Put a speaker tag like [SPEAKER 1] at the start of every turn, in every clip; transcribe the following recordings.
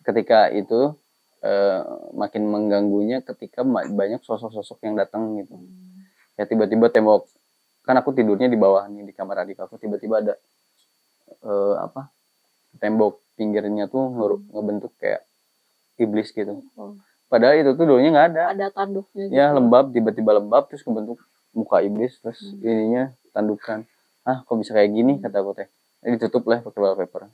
[SPEAKER 1] ketika itu makin mengganggunya ketika banyak sosok-sosok yang datang gitu. Ya tiba-tiba tembok, kan aku tidurnya di bawah nih di kamar adik aku, tiba-tiba ada apa tembok pinggirnya tuh ngebentuk kayak iblis gitu. Padahal itu tuh dulunya nggak ada.
[SPEAKER 2] Ada tanduknya gitu.
[SPEAKER 1] Ya lembab, tiba-tiba lembab terus ngebentuk muka iblis terus ininya tandukan. Ah kok bisa kayak gini kata aku teh. Ditutup lah pakai wallpaper.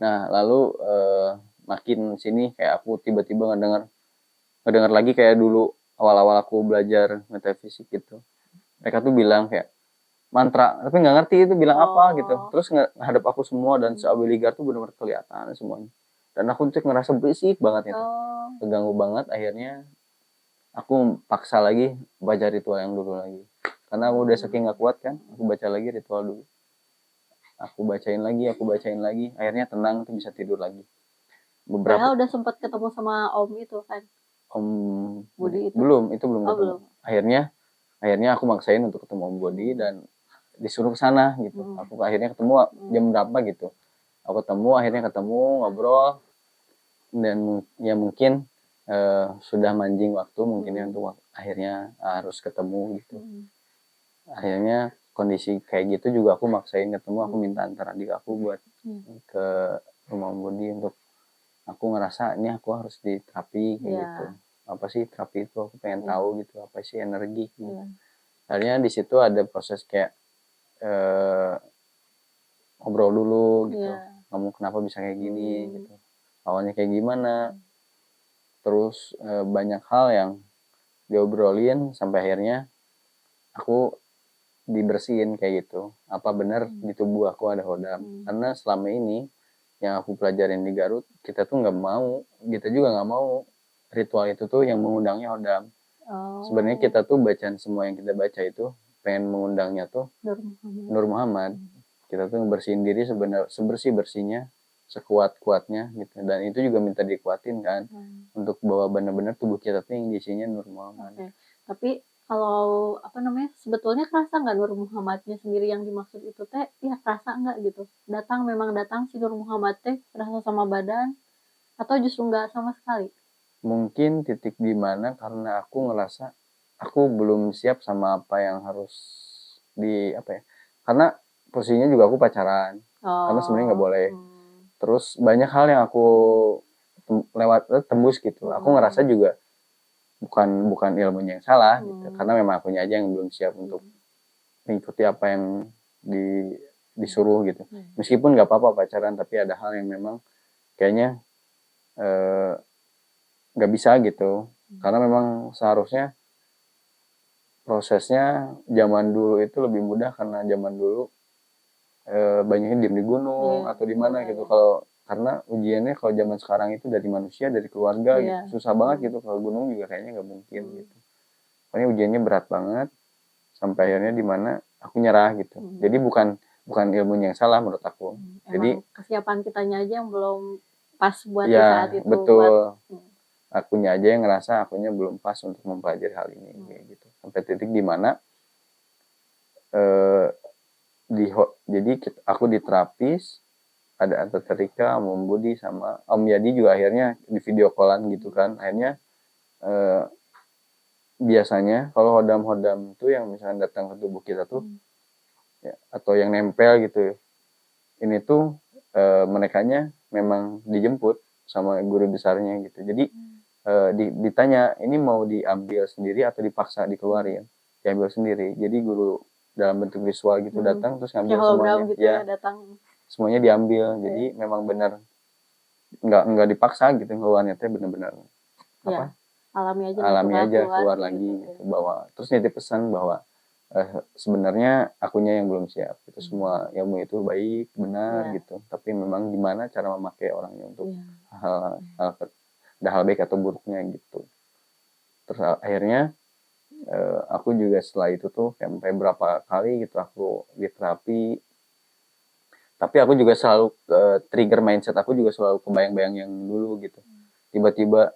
[SPEAKER 1] Nah lalu makin sini kayak aku tiba-tiba ngedengar lagi kayak dulu awal-awal aku belajar metafisik gitu. Mereka tuh bilang kayak mantra, tapi nggak ngerti itu bilang apa gitu. Terus ngadep aku semua dan seabiligar tuh benar-benar kelihatan semuanya. Dan aku tuh ngerasa berisik banget itu, keganggu banget. Akhirnya aku paksa lagi baca ritual yang dulu lagi. Karena aku udah saking nggak kuat kan, aku baca lagi ritual dulu. Aku bacain lagi. Akhirnya tenang tuh bisa tidur lagi.
[SPEAKER 2] Padahal udah sempat ketemu sama Om itu kan.
[SPEAKER 1] Om
[SPEAKER 2] Budi itu.
[SPEAKER 1] Belum ketemu.
[SPEAKER 2] Belum.
[SPEAKER 1] Akhirnya aku maksain untuk ketemu Om Budi dan disuruh ke sana gitu. Aku akhirnya ketemu jam berapa gitu. Aku akhirnya ketemu ngobrol dan ya mungkin sudah manjing waktu mungkin ya untuk akhirnya harus ketemu gitu. Akhirnya kondisi kayak gitu juga aku maksain ketemu, aku minta antar adik aku buat ke rumah Om Budi untuk aku ngerasa ini aku harus diterapi kayak gitu. Apa sih terapi itu, aku pengen tahu gitu, apa sih energi gitu. Akhirnya di situ ada proses kayak ngobrol dulu gitu, kamu kenapa bisa kayak gini gitu, awalnya kayak gimana, terus banyak hal yang diobrolin sampai akhirnya aku dibersihin kayak gitu, apa benar di tubuh aku ada hodam. Karena selama ini yang aku pelajarin di Garut, kita tuh kita juga nggak mau ritual itu tuh yang mengundangnya hodam. Sebenarnya kita tuh bacaan semua yang kita baca itu pengen mengundangnya tuh Nur Muhammad. Kita tuh bersihin diri sebersih-bersihnya, sekuat-kuatnya gitu. Dan itu juga minta dikuatin kan, untuk bahwa benar-benar tubuh kita tuh yang diisinya Nur Muhammad.
[SPEAKER 2] Tapi kalau sebetulnya kerasa nggak Nur Muhammadnya sendiri yang dimaksud itu teh? Ya kerasa nggak gitu? Memang datang si Nur Muhammad teh kerasa sama badan atau justru nggak sama sekali?
[SPEAKER 1] Mungkin titik di mana karena aku ngerasa aku belum siap sama apa yang harus karena posisinya juga aku pacaran, karena sebenarnya nggak boleh. Terus banyak hal yang aku tembus gitu. Aku ngerasa juga bukan ilmunya yang salah gitu, karena memang akunya aja yang belum siap untuk mengikuti apa yang disuruh gitu. Meskipun nggak apa-apa pacaran, tapi ada hal yang memang kayaknya nggak bisa gitu, karena memang seharusnya prosesnya zaman dulu itu lebih mudah, karena zaman dulu banyaknya diem di gunung atau di mana gitu. Kalau karena ujiannya kalau zaman sekarang itu dari manusia, dari keluarga gitu, susah banget gitu. Kalau gunung juga kayaknya nggak mungkin gitu. Pokoknya ujiannya berat banget sampai akhirnya di mana aku nyerah gitu. Jadi bukan ilmunya yang salah menurut aku. Jadi
[SPEAKER 2] kesiapan kitanya aja yang belum pas buat di
[SPEAKER 1] ya,
[SPEAKER 2] saat itu.
[SPEAKER 1] Betul. Akunya aja yang ngerasa akunya belum pas untuk mempelajari hal ini kayak gitu. Sampai titik di mana jadi aku di terapis, ada Antaterika, Om Budi sama Om Yadi juga akhirnya di video callan gitu kan. Akhirnya biasanya kalau hodam-hodam tuh yang misalnya datang ke tubuh kita tuh ya, atau yang nempel gitu, ini tuh merekanya memang dijemput sama guru besarnya gitu. Jadi ditanya ini mau diambil sendiri atau dipaksa dikeluarin, diambil sendiri. Jadi guru dalam bentuk visual gitu datang terus ngambil semuanya
[SPEAKER 2] gitu ya, datang
[SPEAKER 1] semuanya diambil. Jadi memang benar nggak dipaksa gitu, ngeluarnya teh benar-benar alami aja keluar lagi gitu. Bahwa terus nitip pesan bahwa sebenarnya akunya yang belum siap itu semua ilmu itu baik benar gitu, tapi memang gimana cara memakai orangnya untuk hal baik atau buruknya gitu. Terus akhirnya aku juga setelah itu tuh sampai berapa kali gitu aku di terapi, tapi aku juga selalu trigger mindset aku juga selalu kebayang-bayang yang dulu gitu. Tiba-tiba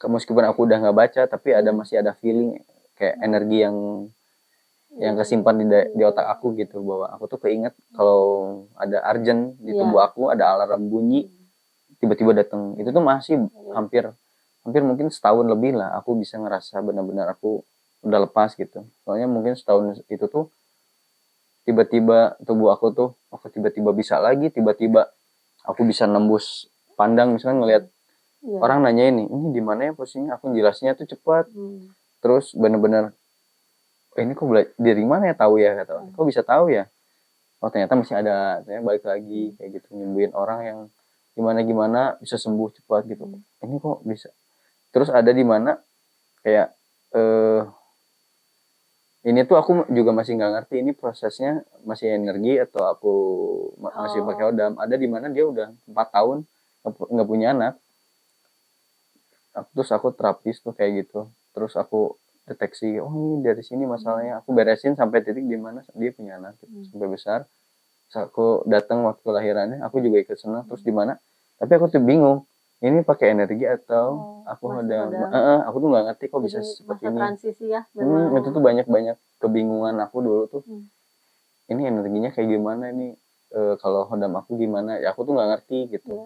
[SPEAKER 1] meskipun aku udah nggak baca tapi masih ada feeling kayak energi yang kesimpan di otak aku gitu, bahwa aku tuh keinget kalau ada urgent di tubuh aku, ada alarm bunyi tiba-tiba datang. Itu tuh masih hampir mungkin setahun lebih lah aku bisa ngerasa benar-benar aku udah lepas gitu. Soalnya mungkin setahun itu tuh tiba-tiba tubuh aku tuh tiba-tiba bisa lagi, tiba-tiba aku bisa nembus pandang, misalnya ngelihat orang nanya ini di mana ya posisinya, aku jelasnya tuh cepat. Terus bener-bener ini kok dari mana ya tahu ya, kata orang, kok bisa tahu ya, oh ternyata masih ada, saya balik lagi kayak gitu, nyembuhin orang yang gimana bisa sembuh cepat gitu. Ini kok bisa. Terus ada di mana kayak ini tuh aku juga masih nggak ngerti ini prosesnya masih energi atau aku masih pakai hodam. Ada di mana dia udah 4 tahun nggak punya anak. Terus aku terapis tuh kayak gitu. Terus aku deteksi, oh ini dari sini masalahnya. Aku beresin sampai titik di mana dia punya anak gitu, sampai besar. Terus aku datang waktu lahirannya, aku juga ikut senang. Terus di mana? Tapi aku tuh bingung. Ini pakai energi atau aku hodam? Aku tuh nggak ngerti kok bisa seperti ini.
[SPEAKER 2] Transisi ya.
[SPEAKER 1] Itu tuh banyak kebingungan aku dulu tuh. Ini energinya kayak gimana ini? Kalau hodam aku gimana? Ya aku tuh nggak ngerti gitu.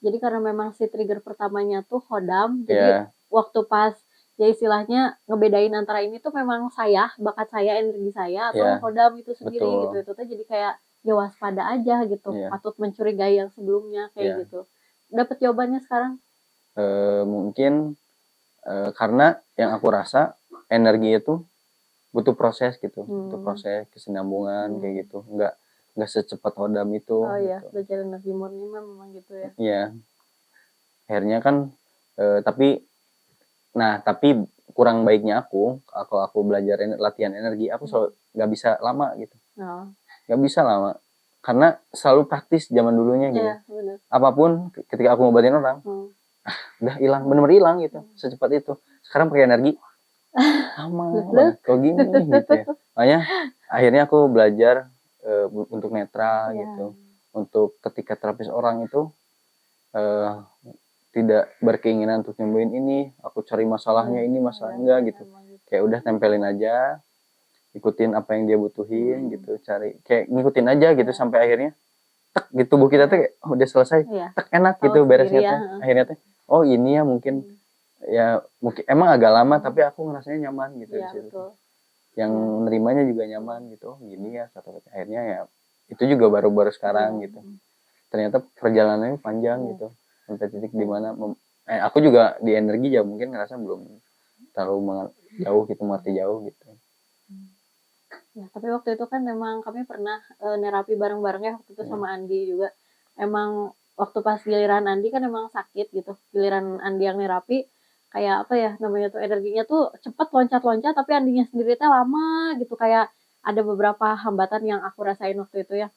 [SPEAKER 2] Jadi karena memang si trigger pertamanya tuh hodam, jadi waktu pas ya istilahnya ngebedain antara ini tuh memang bakat saya, energi saya atau hodam itu sendiri gitu. Itu tuh jadi kayak ya waspada aja gitu, patut mencurigai yang sebelumnya kayak gitu. Dapat jawabannya sekarang?
[SPEAKER 1] Mungkin karena yang aku rasa energi itu butuh proses gitu, butuh proses kesinambungan kayak gitu, nggak secepat hodam itu.
[SPEAKER 2] Oh iya, belajar energi murni memang gitu ya.
[SPEAKER 1] Iya, akhirnya kan tapi kurang baiknya kalau aku belajar latihan energi, aku selalu nggak bisa lama gitu, nggak bisa lama karena selalu praktis zaman dulunya gitu. Apapun ketika aku ngobatin orang udah hilang, benar-benar hilang gitu, secepat itu. Sekarang pakai energi lama kok gini gitu ya. Makanya akhirnya aku belajar untuk netral gitu, untuk ketika terapis orang itu tidak berkeinginan untuk nyembuhin ini, aku cari masalahnya ini masalah enggak gitu. Kayak udah tempelin aja, ikutin apa yang dia butuhin gitu, cari kayak ngikutin aja gitu sampai akhirnya tek gitu, tubuh kita tuh kayak udah selesai, tek enak gitu beresnya tuh. Akhirnya tuh oh ini ya mungkin emang agak lama tapi aku ngerasanya nyaman gitu di situ. Yang nerimanya juga nyaman gitu. Gini ya kata-kata. Akhirnya ya itu juga baru-baru sekarang gitu. Ternyata perjalanannya panjang gitu. Sampai titik di mana aku juga di energi ya mungkin ngerasa belum terlalu jauh gitu, mengerti jauh gitu.
[SPEAKER 2] Ya, tapi waktu itu kan memang kami pernah nerapi bareng-bareng ya waktu itu sama Andi juga. Emang waktu pas giliran Andi kan emang sakit gitu. Giliran Andi yang nerapi kayak apa ya namanya tuh, energinya tuh cepet loncat-loncat tapi Andinya sendiri tuh lama gitu, kayak ada beberapa hambatan yang aku rasain waktu itu ya.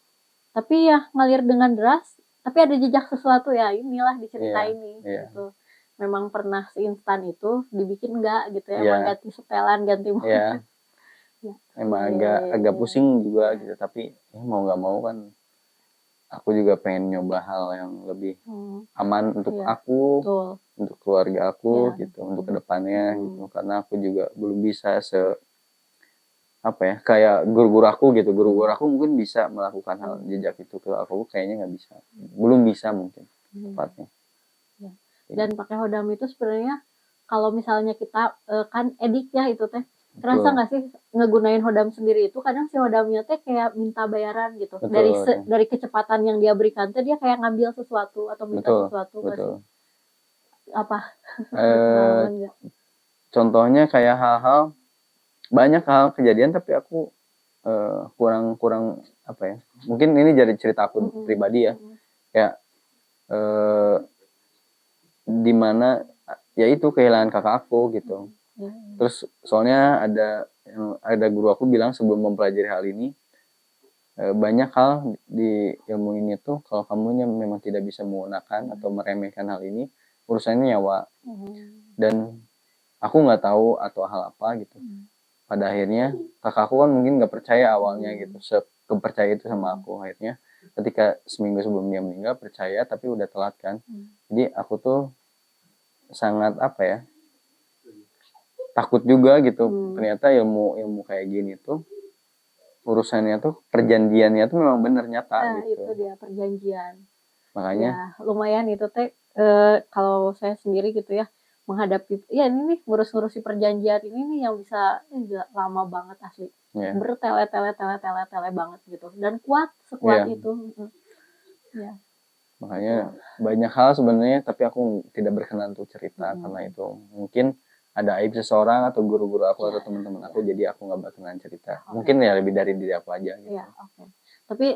[SPEAKER 2] Tapi ya ngalir dengan deras, tapi ada jejak sesuatu ya, inilah di cerita ini gitu. Memang pernah seinstan itu dibikin enggak gitu ya, emang ganti setelan, ganti mobil.
[SPEAKER 1] Emang agak pusing juga gitu, tapi mau nggak mau kan aku juga pengen nyoba hal yang lebih aman untuk aku, untuk keluarga aku gitu, untuk kedepannya gitu, karena aku juga belum bisa kayak guru-guru aku gitu. Guru-guru aku mungkin bisa melakukan hal jejak itu, kalau aku kayaknya nggak bisa, belum bisa mungkin tepatnya.
[SPEAKER 2] Dan pakai hodam itu sebenarnya kalau misalnya kita kan edik ya itu teh, kerasa nggak sih ngegunain hodam sendiri itu kadang si hodamnya teh kayak minta bayaran gitu. Dari kecepatan yang dia berikan teh dia kayak ngambil sesuatu atau minta sesuatu.
[SPEAKER 1] Betul.
[SPEAKER 2] Apa?
[SPEAKER 1] Contohnya kayak banyak hal kejadian tapi aku kurang apa ya, mungkin ini jadi cerita aku pribadi ya, kayak dimana ya itu kehilangan kakak aku gitu. Terus soalnya ada guru aku bilang sebelum mempelajari hal ini, banyak hal di ilmu ini tuh kalau kamu memang tidak bisa menggunakan atau meremehkan hal ini, urusannya nyawa. Dan aku nggak tahu atau hal apa gitu. Pada akhirnya kakakku kan mungkin nggak percaya awalnya gitu, kepercaya itu sama aku. Akhirnya ketika seminggu sebelum dia meninggal percaya, tapi udah telat kan. Jadi aku tuh sangat takut juga gitu. Ternyata ilmu kayak gini tuh urusannya tuh perjanjiannya tuh memang benar nyata gitu.
[SPEAKER 2] Itu dia perjanjian.
[SPEAKER 1] Makanya
[SPEAKER 2] Ya, lumayan itu teh kalau saya sendiri gitu ya menghadapi ya ini nih ngurus-ngurusi perjanjian ini nih yang bisa gila, lama banget asli.
[SPEAKER 1] ya,
[SPEAKER 2] Bertele-tele banget gitu dan kuat sekuat
[SPEAKER 1] ya,
[SPEAKER 2] itu. Ya,
[SPEAKER 1] makanya
[SPEAKER 2] betul.
[SPEAKER 1] banyak hal sebenarnya tapi aku tidak berkenan untuk cerita karena
[SPEAKER 2] Mm-mm.
[SPEAKER 1] itu mungkin ada aib seseorang atau guru-guru aku atau
[SPEAKER 2] Ya,
[SPEAKER 1] teman-teman
[SPEAKER 2] ya.
[SPEAKER 1] aku, jadi aku nggak berkenan cerita.
[SPEAKER 2] Oke.
[SPEAKER 1] Mungkin ya lebih dari diri aku aja gitu.
[SPEAKER 2] Iya, oke. Tapi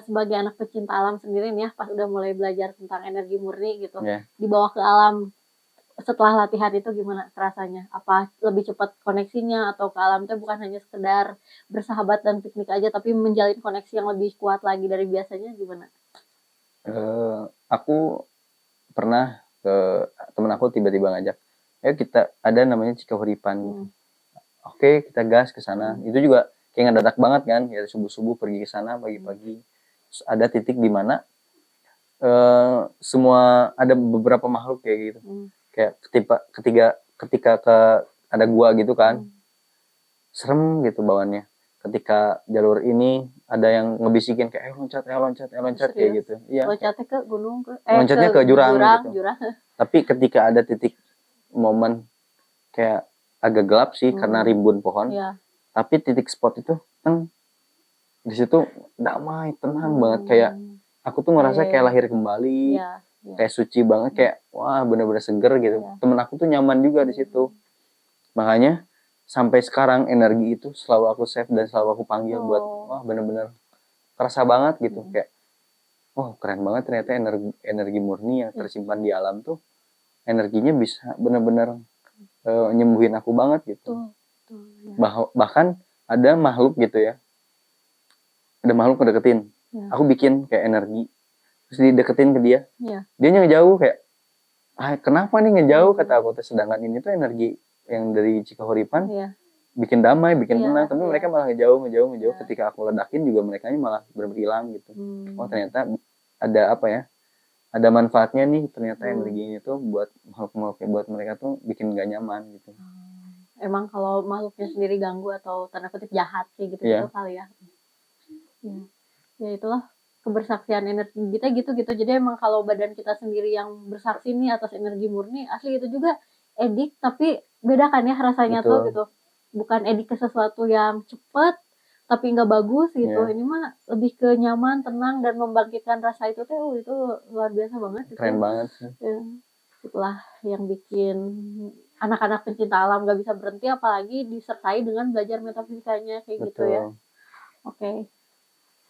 [SPEAKER 2] sebagai anak pecinta alam sendiri nih ya, pas udah mulai belajar tentang energi murni gitu,
[SPEAKER 1] Ya,
[SPEAKER 2] dibawa ke alam setelah latihan itu gimana rasanya? Apa lebih cepat koneksinya atau ke alam itu bukan hanya sekedar bersahabat dan piknik aja, tapi menjalin koneksi yang lebih kuat lagi dari biasanya gimana?
[SPEAKER 1] aku pernah ke temen aku tiba-tiba ngajak, ayo kita ada namanya Cikahuripan gitu.
[SPEAKER 2] Hmm.
[SPEAKER 1] Oke, kita gas ke sana. Itu juga kayak ngedadak banget kan, ya subuh-subuh pergi ke sana pagi-pagi. Terus ada titik di mana semua ada beberapa makhluk kayak gitu.
[SPEAKER 2] Hmm.
[SPEAKER 1] Kayak ketika ke ada gua gitu kan, serem gitu bawaannya. Ketika jalur ini ada yang ngebisikin kayak ayo loncat kayak
[SPEAKER 2] Serius?
[SPEAKER 1] gitu. Iya, kayak
[SPEAKER 2] Loncatnya ke gunung ke
[SPEAKER 1] loncatnya ke jurang
[SPEAKER 2] jurang,
[SPEAKER 1] gitu.
[SPEAKER 2] jurang.
[SPEAKER 1] Tapi ketika ada titik momen kayak agak gelap sih karena rimbun pohon,
[SPEAKER 2] Ya.
[SPEAKER 1] tapi titik spot itu di situ damai, tenang banget, kayak aku tuh ngerasa kayak lahir kembali,
[SPEAKER 2] Ya, ya.
[SPEAKER 1] kayak suci banget, kayak wah bener-bener seger gitu.
[SPEAKER 2] Iya.
[SPEAKER 1] Temen aku tuh nyaman juga di situ. Makanya sampai sekarang energi itu selalu aku save dan selalu aku panggil buat wah bener-bener kerasa banget gitu, kayak oh keren banget ternyata energi murni yang tersimpan di alam tuh energinya bisa bener-bener nyembuhin aku banget gitu.
[SPEAKER 2] Ya.
[SPEAKER 1] Bahkan ada makhluk gitu ya, ada makhluk ngedeketin, aku bikin kayak energi terus dideketin ke dia, dia ngejauh kayak kenapa nih ngejauh, kata aku, sedangkan ini tuh energi yang dari Cikahuripan bikin damai, bikin tenang, tapi mereka malah ngejauh. Ketika aku ledakin juga mereka malah benar-benar hilang gitu. Oh ternyata ada apa ya, ada manfaatnya nih ternyata energi ini tuh buat makhluk-makhluk, buat mereka tuh bikin gak nyaman gitu.
[SPEAKER 2] Emang kalau makhluknya sendiri ganggu atau tanda kutip jahat kayak gitu gitu kali ya. Ya itulah kebersaksian energi kita gitu. Jadi emang kalau badan kita sendiri yang bersaksi nih atas energi murni, asli itu juga edik tapi beda kan ya rasanya tuh gitu. Bukan edik ke sesuatu yang cepet tapi nggak bagus gitu. Ini mah lebih ke nyaman, tenang dan membangkitkan rasa itu tuh itu luar biasa banget gitu.
[SPEAKER 1] Keren banget sih.
[SPEAKER 2] Ya, itulah yang bikin anak-anak pencinta alam gak bisa berhenti, apalagi disertai dengan belajar metafisikanya kayak gitu ya. Oke.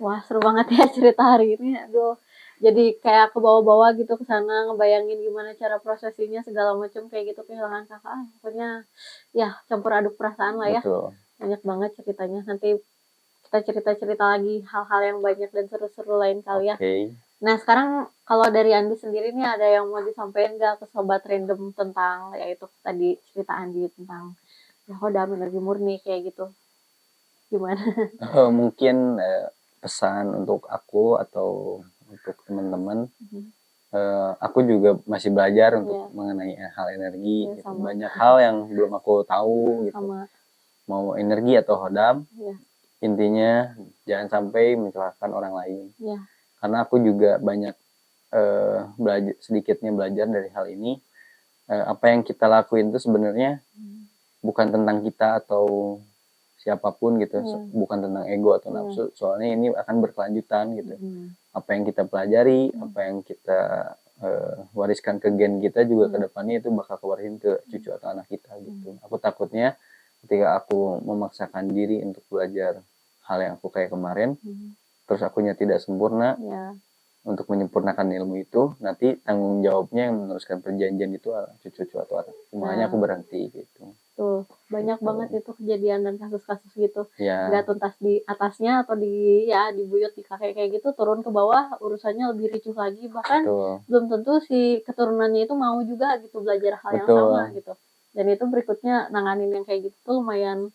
[SPEAKER 2] Wah seru banget ya cerita hari ini. Aduh, jadi kayak ke bawah-bawah gitu ke sana ngebayangin gimana cara prosesinya segala macam kayak gitu kehilangan kakak. Pokoknya ya campur aduk perasaan lah ya.
[SPEAKER 1] Betul.
[SPEAKER 2] Banyak banget ceritanya. Nanti kita cerita-cerita lagi hal-hal yang banyak dan seru-seru lain kali ya. Nah sekarang kalau dari Andi sendiri nih ada yang mau disampaikan gak ke sobat random tentang yaitu tadi cerita Andi tentang ya hodam energi murni kayak gitu. Gimana?
[SPEAKER 1] Mungkin pesan untuk aku atau untuk teman-teman, aku juga masih belajar untuk mengenai hal energi gitu. Banyak hal yang belum aku tahu gitu. Mau energi atau hodam, intinya jangan sampai mencelakakan orang lain. Karena aku juga banyak sedikitnya belajar dari hal ini. Apa yang kita lakuin itu sebenarnya bukan tentang kita atau siapapun gitu, bukan tentang ego atau nafsu, soalnya ini akan berkelanjutan gitu. Apa yang kita pelajari, apa yang kita wariskan ke gen kita juga ke depannya itu bakal kewarisin ke cucu atau anak kita gitu. Aku takutnya ketika aku memaksakan diri untuk belajar hal yang aku kayak kemarin, terus akunya tidak sempurna, untuk menyempurnakan ilmu itu, nanti tanggung jawabnya yang meneruskan perjanjian itu cucu-cucu atau anak. Makanya aku berhenti gitu.
[SPEAKER 2] Tuh, banyak banget itu kejadian dan kasus-kasus gitu. Nggak tuntas di atasnya atau dibuyut di kakek kayak gitu, turun ke bawah urusannya lebih ricuh lagi. Bahkan belum tentu si keturunannya itu mau juga gitu belajar hal yang sama gitu. Dan itu berikutnya nanganin yang kayak gitu tuh lumayan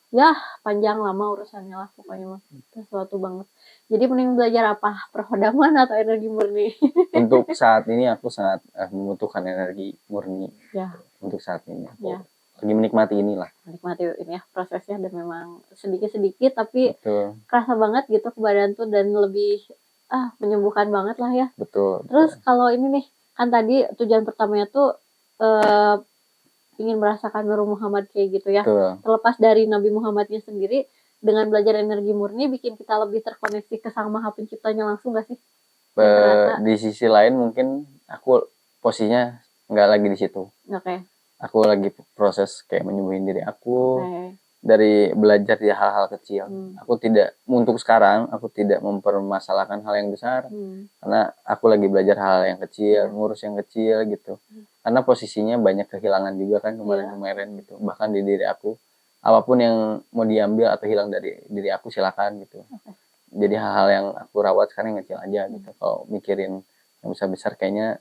[SPEAKER 2] ya panjang lama urusannya lah pokoknya mah. Sesuatu banget. Jadi mending belajar apa? Perhodaman atau energi murni?
[SPEAKER 1] Untuk saat ini aku sangat membutuhkan energi murni. Untuk saat ini. Lagi menikmati inilah.
[SPEAKER 2] Menikmati ini ya prosesnya, dan memang sedikit-sedikit tapi kerasa banget gitu ke badan tuh, dan lebih menyembuhkan banget lah ya.
[SPEAKER 1] Betul.
[SPEAKER 2] Terus kalau ini nih, kan tadi tujuan pertamanya tuh ingin merasakan Nur Muhammad kayak gitu ya.
[SPEAKER 1] Betul.
[SPEAKER 2] Terlepas dari Nabi Muhammadnya sendiri, dengan belajar energi murni bikin kita lebih terkoneksi ke Sang Maha Penciptanya langsung gak sih? Yang ngerasa,
[SPEAKER 1] Di sisi lain mungkin aku posisinya nggak lagi di situ.
[SPEAKER 2] oke,
[SPEAKER 1] Aku lagi proses kayak menyembuhin diri aku
[SPEAKER 2] oke.
[SPEAKER 1] dari belajar di hal-hal kecil. Aku tidak, untuk sekarang aku tidak mempermasalahkan hal yang besar karena aku lagi belajar hal yang kecil, ngurus yang kecil gitu. Karena posisinya banyak kehilangan juga kan kemarin-kemarin gitu. Bahkan di diri aku, apapun yang mau diambil atau hilang dari diri aku silakan gitu. Jadi hal-hal yang aku rawat sekarang yang kecil aja gitu. Kalau mikirin yang besar-besar kayaknya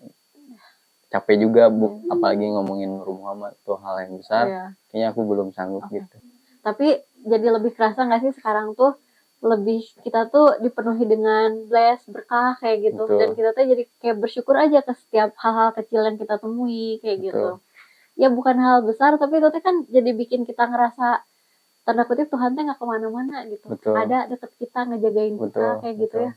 [SPEAKER 1] capek juga, Bu. Apalagi ngomongin Nur Muhammad tuh hal yang besar. Kayaknya aku belum sanggup gitu.
[SPEAKER 2] Tapi jadi lebih kerasa nggak sih sekarang tuh lebih kita tuh dipenuhi dengan bless berkah kayak gitu.
[SPEAKER 1] Betul.
[SPEAKER 2] Dan kita tuh jadi kayak bersyukur aja ke setiap hal-hal kecil yang kita temui kayak gitu. Ya bukan hal besar tapi itu tuh kan jadi bikin kita ngerasa tanda kutip Tuhan tuh nggak kemana-mana gitu.
[SPEAKER 1] Betul.
[SPEAKER 2] Ada deket kita ngejagain kita kayak gitu ya.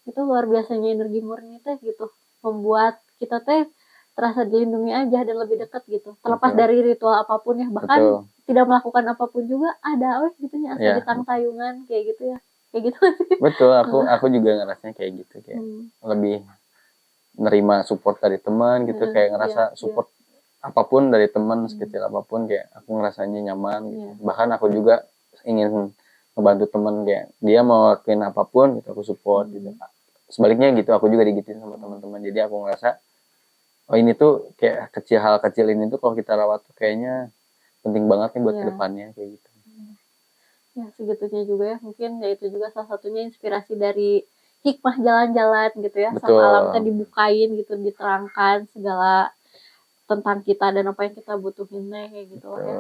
[SPEAKER 2] Itu luar biasanya energi murni teh gitu. Membuat kita teh terasa dilindungi aja dan lebih dekat gitu. Terlepas dari ritual apapun ya, bahkan tidak melakukan apapun juga ada gitu ya, asal ditang tayungan kayak gitu ya. Kayak gitu sih.
[SPEAKER 1] Betul, aku juga ngerasanya kayak gitu, kayak lebih nerima support dari teman gitu, kayak ngerasa support apapun dari teman sekecil apapun, kayak aku ngerasanya nyaman gitu. Bahkan aku juga ingin ngebantu teman, kayak dia mau lakuin apapun gitu aku support gitu. Sebaliknya gitu, aku juga digituin sama teman-teman. Jadi aku ngerasa oh ini tuh kayak hal kecil ini tuh kalau kita rawat tuh kayaknya penting banget nih buat kedepannya kayak gitu.
[SPEAKER 2] Ya segitunya juga ya, mungkin ya itu juga salah satunya inspirasi dari hikmah jalan-jalan gitu ya. Sama alam tadi dibukain gitu, diterangkan segala tentang kita dan apa yang kita butuhin kayak gitu lah ya.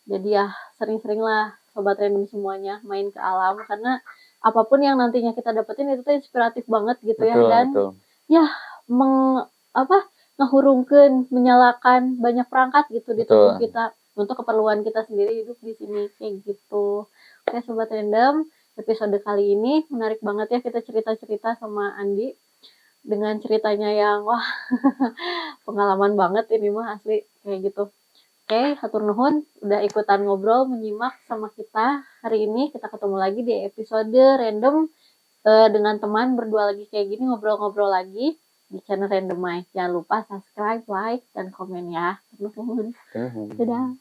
[SPEAKER 2] Jadi ya sering-sering lah sobat random semuanya main ke alam, karena apapun yang nantinya kita dapetin itu tuh inspiratif banget gitu ya. Dan ya ngehurungkeun, menyalakan banyak perangkat gitu di tubuh kita untuk keperluan kita sendiri hidup di sini kayak gitu. Oke sobat random, episode kali ini menarik banget ya, kita cerita-cerita sama Andi dengan ceritanya yang wah pengalaman banget ini mah asli kayak gitu. Oke, hatur nuhun udah ikutan ngobrol menyimak sama kita hari ini. Kita ketemu lagi di episode random dengan teman berdua lagi kayak gini, ngobrol-ngobrol lagi di channel Randomize. Jangan lupa subscribe, like, dan komen ya. Nuhun. Dadah.